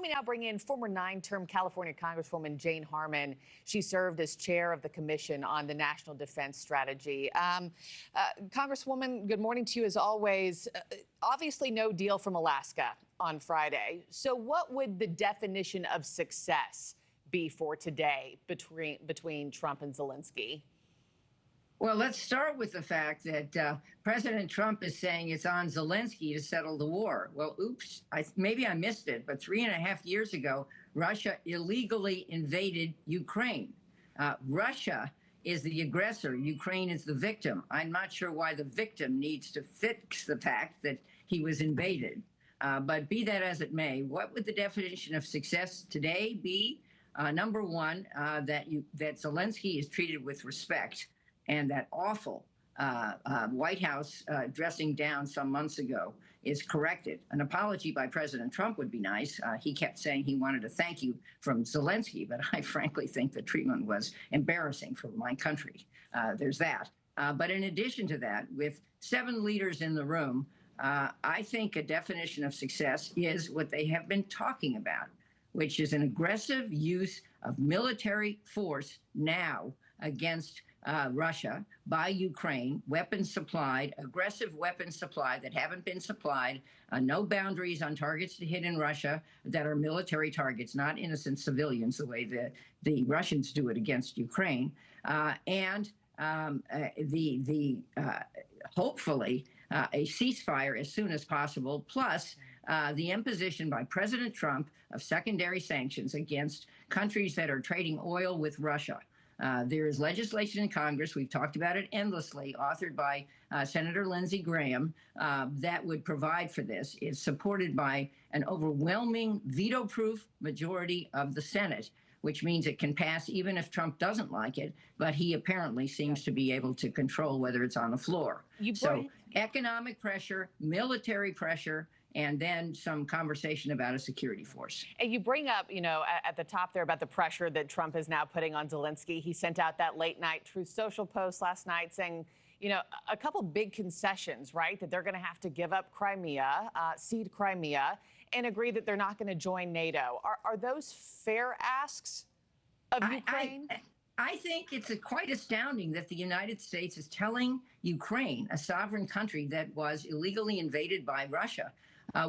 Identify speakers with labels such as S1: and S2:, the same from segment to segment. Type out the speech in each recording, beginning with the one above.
S1: me now bring in former 9-term California Congresswoman Jane Harman. She served as chair of the Commission on the National Defense Strategy. Congresswoman, good morning to you as always. Obviously no deal from Alaska on Friday. So what would the definition of success be for today between Trump and Zelenskyy?
S2: Well, let's start with the fact that President Trump is saying it's on Zelenskyy to settle the war. Well, oops, maybe I missed it, but 3.5 years ago, Russia illegally invaded Ukraine. Russia is the aggressor. Ukraine is the victim. I'm not sure why the victim needs to fix the fact that he was invaded. But be that as it may, what would the definition of success today be? Number one, that Zelenskyy is treated with respect. And that awful White House dressing down some months ago is corrected. An apology by President Trump would be nice. He kept saying he wanted a thank you from Zelenskyy, but I frankly think the treatment was embarrassing for my country. There's that. But in addition to that, with 7 leaders in the room, I think a definition of success is what they have been talking about, which is an aggressive use of military force now against Russia by Ukraine, weapons supplied, aggressive weapons supply that haven't been supplied, no boundaries on targets to hit in Russia that are military targets, not innocent civilians the way the Russians do it against Ukraine, and hopefully a ceasefire as soon as possible, plus the imposition by President Trump of secondary sanctions against countries that are trading oil with Russia. There is legislation in Congress, we've talked about it endlessly, authored by Senator Lindsey Graham, that would provide for this. It's supported by an overwhelming veto-proof majority of the Senate, which means it can pass even if Trump doesn't like it, but he apparently seems to be able to control whether it's on the floor. So economic pressure, military pressure, and then some conversation about a security force.
S1: And you bring up, at the top there about the pressure that Trump is now putting on Zelenskyy. He sent out that late night Truth Social post last night saying, a couple big concessions, right? That they're going to have to give up Crimea, cede Crimea, and agree that they're not going to join NATO. Are those fair asks of Ukraine?
S2: I think it's quite astounding that the United States is telling Ukraine, a sovereign country that was illegally invaded by Russia,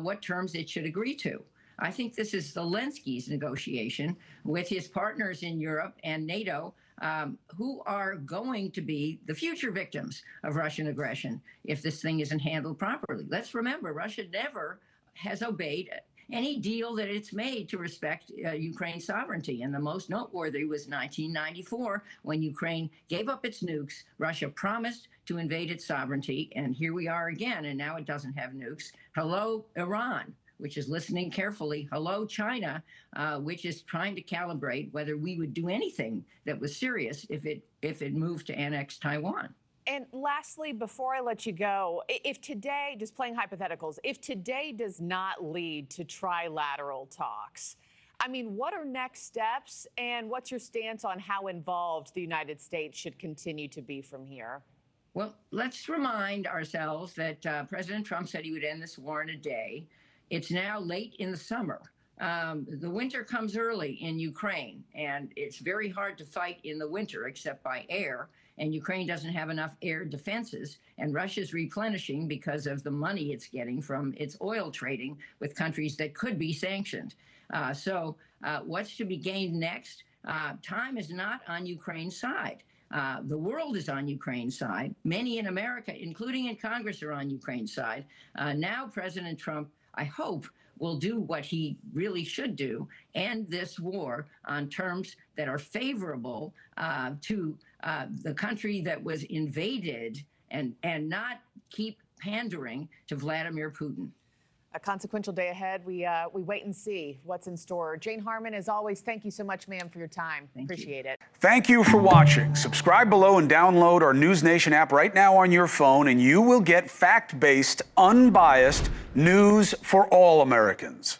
S2: what terms it should agree to. I think this is Zelenskyy's negotiation with his partners in Europe and NATO, who are going to be the future victims of Russian aggression if this thing isn't handled properly. Let's remember, Russia never has obeyed any deal that it's made to respect Ukraine's sovereignty. And the most noteworthy was 1994, when Ukraine gave up its nukes. Russia promised to invade its sovereignty, and here we are again, and now it doesn't have nukes. Hello, Iran, which is listening carefully. Hello, China, which is trying to calibrate whether we would do anything that was serious if it moved to annex Taiwan.
S1: And lastly, before I let you go, if today, just playing hypotheticals, if today does not lead to trilateral talks, I mean, what are next steps, and what's your stance on how involved the United States should continue to be from here?
S2: Well, let's remind ourselves that President Trump said he would end this war in a day. It's now late in the summer. The winter comes early in Ukraine, and it's very hard to fight in the winter except by air. And Ukraine doesn't have enough air defenses, and Russia's replenishing because of the money it's getting from its oil trading with countries that could be sanctioned. So what's to be gained next? Time is not on Ukraine's side. The world is on Ukraine's side. Many in America, including in Congress, are on Ukraine's side. Now President Trump, I hope, will do what he really should do, end this war on terms that are favorable to the country that was invaded, and not keep pandering to Vladimir Putin.
S1: A consequential day ahead. We wait and see what's in store. Jane Harman, as always, thank you so much, ma'am, for your time. Appreciate it.
S3: Thank you for watching. Subscribe below and download our NewsNation app right now on your phone, and you will get fact-based, unbiased news for all Americans.